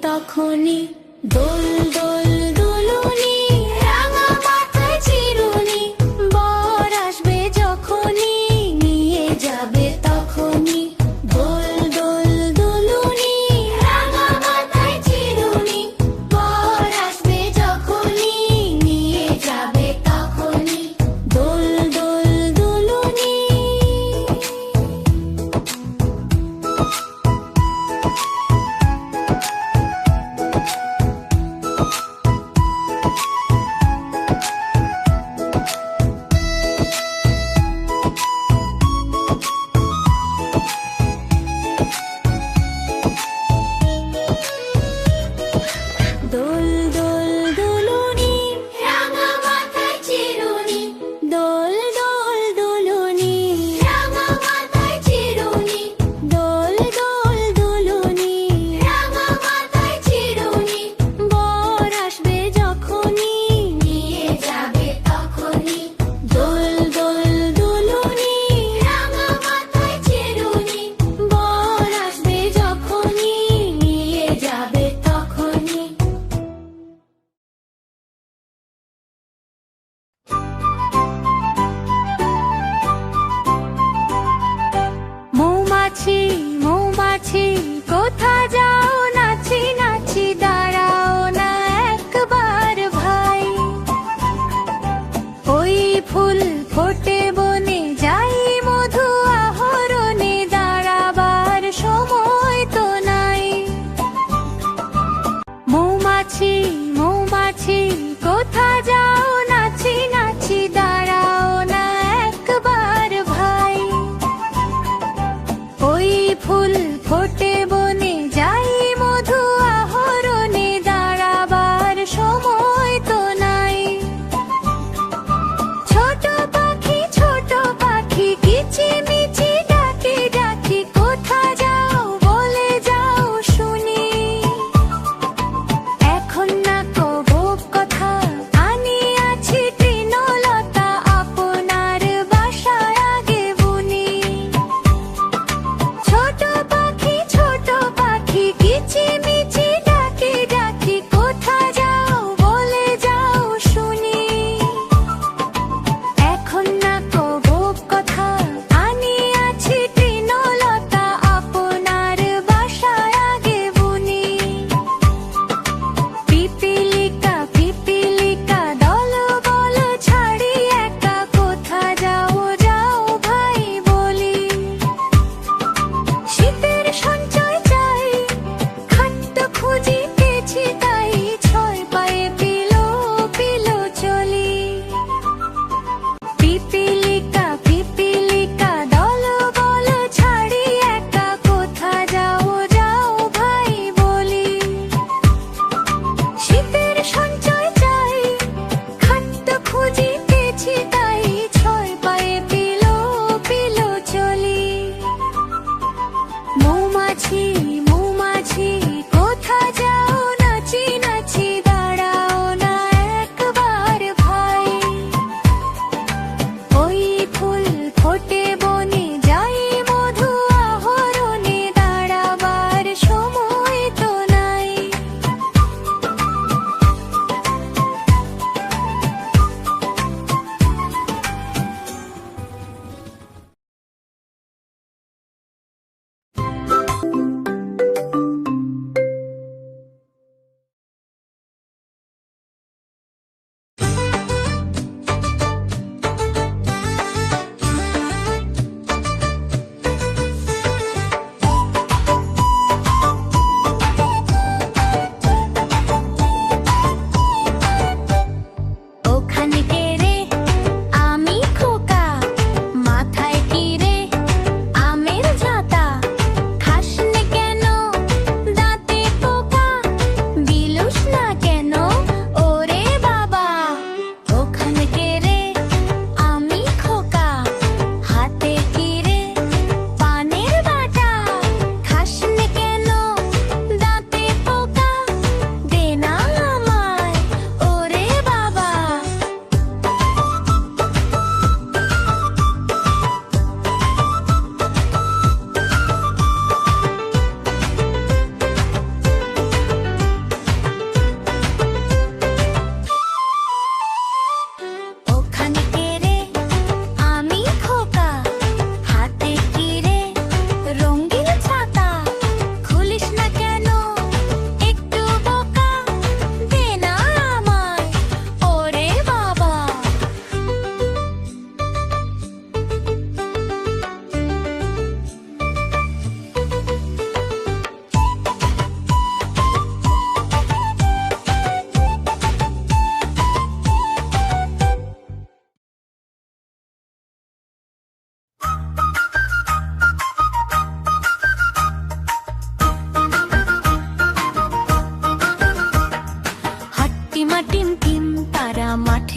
তখনই দোল দোল দুলুনি, রাঙা মাথায় চিরুনি, বর আসবে যখনই নিয়ে যাবে তখনই। দোল দোল দুলুনি, রাঙা মাথায় চিরুনি, বর আসবে যখনই নিয়ে যাবে তখনই। দোল দোল দুলুনি।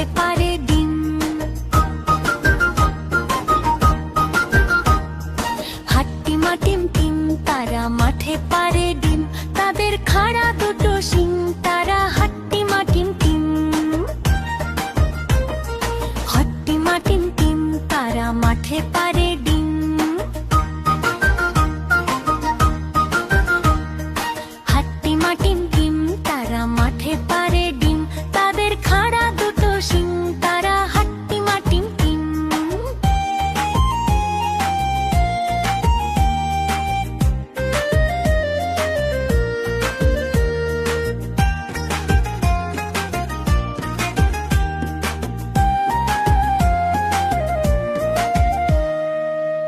মাঠে পারে ডিম। হাট্টিমা টিম টিম তারা মাঠে পারে ডিম, তাদের খাড়া দুটো শিং, তারা হাট্টিমা টিম টিম। হাট্টিমা টিম টিম তারা মাঠে পারে ডিম। হাট্টিমা টিম টিম তারা মাঠে পারে ডিম, তাদের খাড়া দুটো শিং, তারা হাট্টিমা টিম টিম।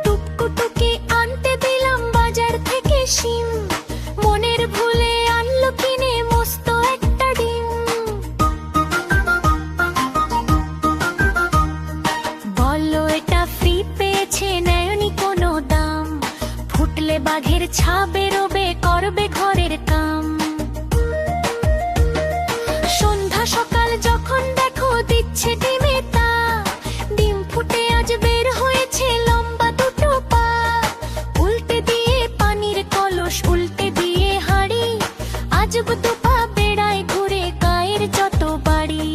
টুকটুকি আনতে দিলাম বাজার থেকে শিম, মনের ভুলে আনলো কিনে মস্ত একটা ডিম। বললো এটা ফ্রি পেয়েছে, নেয়নি কোনো দাম, ফুটলে বাঘের ছা বেরোবে, করবে ঘরের কাম। সন্ধ্যা সকাল যখন দেখো দিচ্ছে ডিমে তা, ডিম ফুটে আজ বের হয়েছে লম্বা দুটো পা। উল্টে দিয়ে পানির কলস, উল্টে দিয়ে হাঁড়ি, আজব দুপা বেড়ায় ঘুরে গায়ের যত বাড়ি।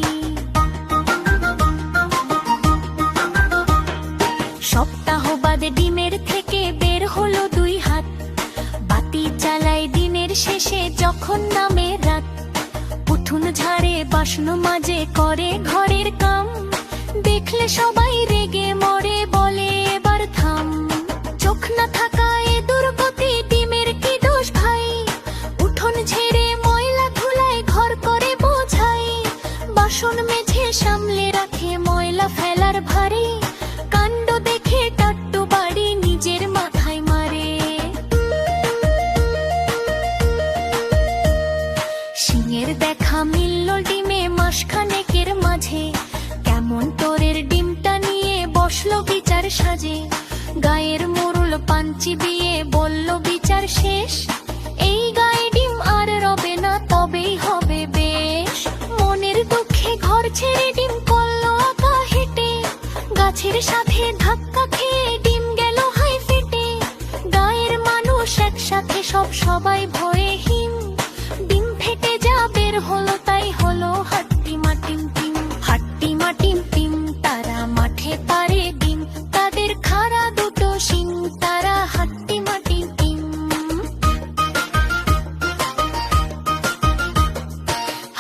সপ্তাহ বাদে ডিমের থেকে বের হলো দুই হাত, বাতি চালায় দিনের শেষে যখন নামে রাত। উঠুন ঝাড়ে বাসন মাজে করে ঘরের কাম, দেখলে সবাই রেগে মরে বলে এবার থাম। চোখ না থাকা এ দুর্গতি, ডিমের কি দোষ ভাই, উঠোন ঝেড়ে ময়লা ধুলায় ঘর করে বোঝাই। বাসন মেঝে সামলে রাখে ময়লা ফেলার ভারে, কাণ্ড দেখে টাট্টু বাড়ি নিজের মাথায় মারে। শিঙের দেখা মিলল ডিমে মাসখানেকের মাঝে, কেমন তোরের ডিমটা নিয়ে বসলো বিচার সাজে। গায়ের মোড়ল পাঞ্চি দিয়ে বলল বিচার শেষ, এই গায়ে ডিম আর রবে না, তবেই হবে বেশ। মনের দুঃখে ঘর ছেড়ে ডিম করলো আঁকা হেঁটে, গাছের সাথে ধাক্কা খেয়ে ডিম গেল হাই ফেটে। গায়ের মানুষ একসাথে সব সবাই ভয়ে হিম, ডিম ফেটে যা বের হলো তাই হলো হাট্টিমা টিম টিম। হাট্টিমা টিম টিম তারা মাঠে পারে ডিম, তাদের খাড়া দুটো শিং, তারা হাট্টিমা টিম টিম।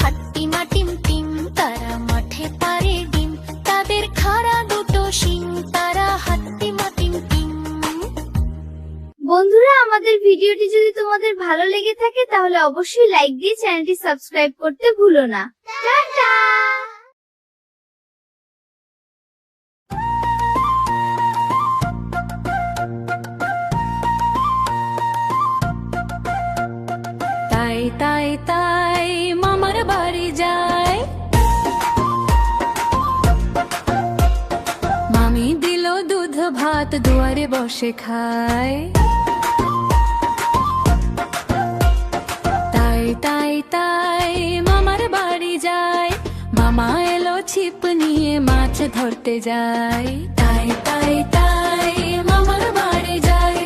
হাট্টিমা টিম টিম তারা মাঠে পারে ডিম, তাদের খাড়া দুটো শিং, তারা হাট্টিমা টিম টিম। বন্ধুরা, আমাদের ভিডিওটি যদি তোমাদের ভালো লেগে থাকে তাহলে অবশ্যই লাইক দিয়ে চ্যানেলটি সাবস্ক্রাইব করতে ভুলো না। টাটা। তাই তাই তাই মামার বাড়ি যায়, মামি দিল দুধ ভাত, দুয়ারে বসে খায়। তাই তাই তাই মামার বাড়ি যায়, মামা এলো ছিপ নিয়ে মাছ ধরতে যায়। তাই তাই তাই মামার বাড়ি যায়,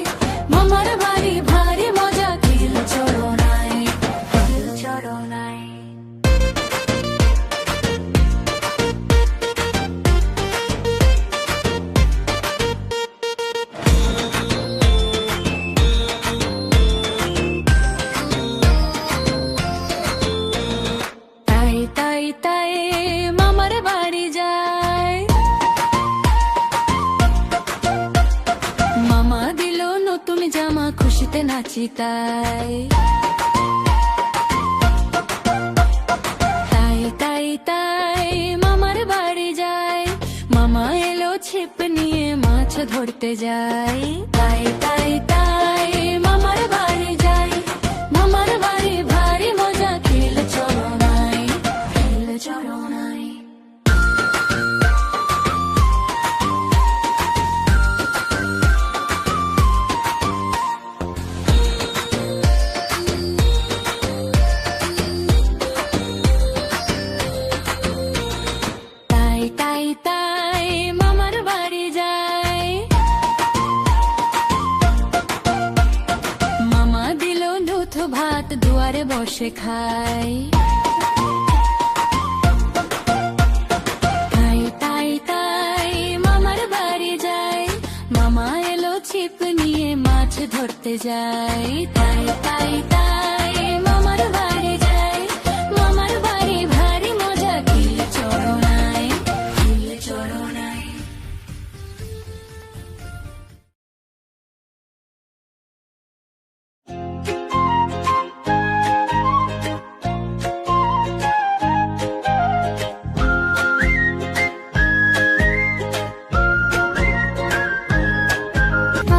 মামার বাড়ি ভারী মজা, খিল চড়নায়, খিল চড়নায়। তাই তাই তাই মামার বাড়ি যায়, মামা দিল নতুন জামা, খুশিতে নাচি তাই। তাই তাই তাই মামার বাড়ি যায়, মামা এলো ছিপ নিয়ে মাছ ধরতে যায়। তাই তাই তাই মামার বাড়ি যায়, মামার বাড়ি ভারী মজা, খিল চড়নায়, খিল চড়নায়। বসে খাই। তাই তাই তাই মামার বাড়ি যাই, মামা এলো ছিপ নিয়ে মাছ ধরতে যাই। তাই তাই তাই মামার বাড়ি যাই, মামার বাড়ি ভারী মজা, কিল চড়ো নাই, কিল চড়ো নাই।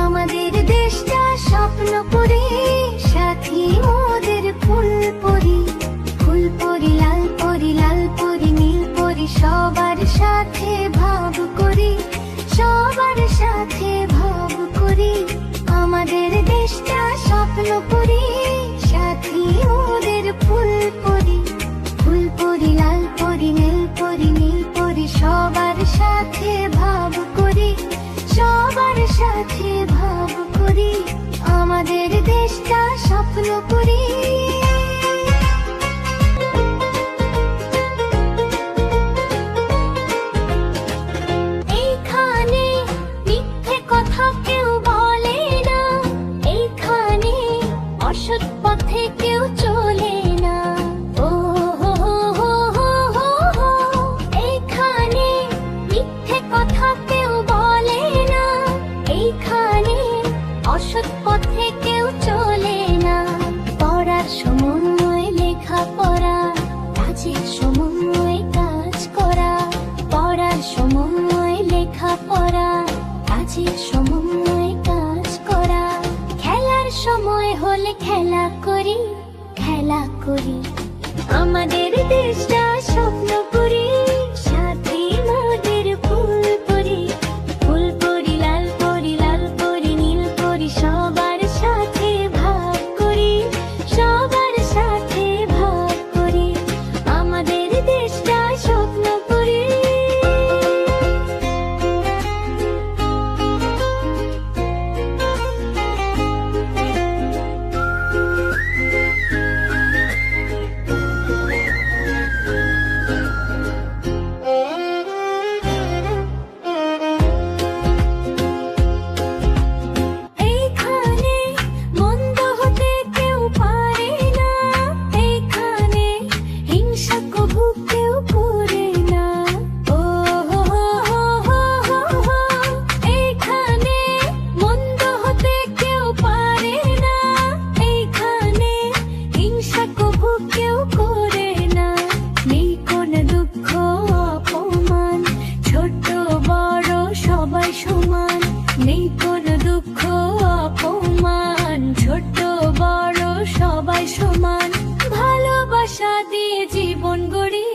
আমাদের দেশটা স্বপ্নপুরী, সাথী মোদের ফুলপুরি। ফুলপুরি লাল পরি, লাল পরি নীল পরি, সবার সাথে ভাব করি, সবার সাথে ভাব করি। আমাদের দেশটা স্বপ্নপুরী, সাথী মোদের ফুলপুরি। ফুলপুরি লাল পরি, নীল পরি নীল পরি, সবার সাথে ভাব করি, সবার সাথে ভাব করি। আমাদের দেশটা স্বপ্ন করি। এইখানে মিথ্যে কথা কেউ বলে না, এইখানে অসৎ পথে কেউ চলে না। ও হো হো হো হো হো হো, এইখানে মিথ্যে কথা কেউ বলে না, এইখানে অসৎ পথে কেউ চলে না। পড়ার সমন্বয় লেখাপড়া, কাজের সমন্বয় কাজ করা। পড়ার সমন্বয় লেখাপড়া, কাজের সমন্বয় কাজ করা। খেলার সময় হলে খেলা করি, খেলা করি। আমাদের দেশটা স্বপ্নপুরী, সাথী মোদের ফুলপুরি। ফুলপুরি লাল পরি, লাল পরি নীল পরি, সবার সাথে ভাগ করি, সবার সাথে ভাগ করি। আমাদের দেশটা স্বপ্নপুরী। এইখানে মন্দ হতে কেউ পারে না, এইখানে হিংসা কভু কেউ করে না। ও হো হো হো হো হো হো, এইখানে মন্দ হতে কেউ পারে না, এইখানে হিংসা কভু কেউ করে না। নেই কোন দুঃখ অপমান, ছোট বড় সবাই সমান। নেই কোন দুঃখ অপমান, ছোট বড় সবাই সমান। ভালোবাসা দিয়ে জীবন গড়ি,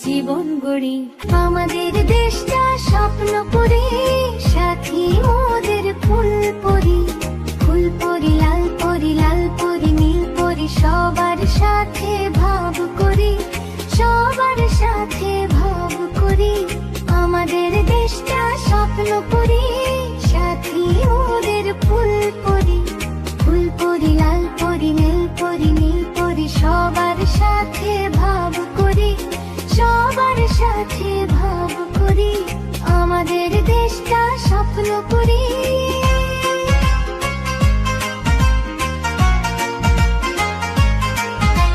জীবন গড়ি। আমাদের দেশটা স্বপ্নপুরী, সাথী মোদের ফুলপুরি। ফুলপুরি লাল পরি, লাল পরি নীল পরি, সবার সাথে ভাব করি, সবার সাথে ভাব করি। আমাদের দেশটা স্বপ্নপুরী, সাথী মোদের ফুলপুরি। ফুলপুরি লাল পরি, নীল পরি নীল পরি, সবার সাথে ভাব করি, সবার সাথে ভাব করি। আমাদের দেশটা স্বপ্নপুরী।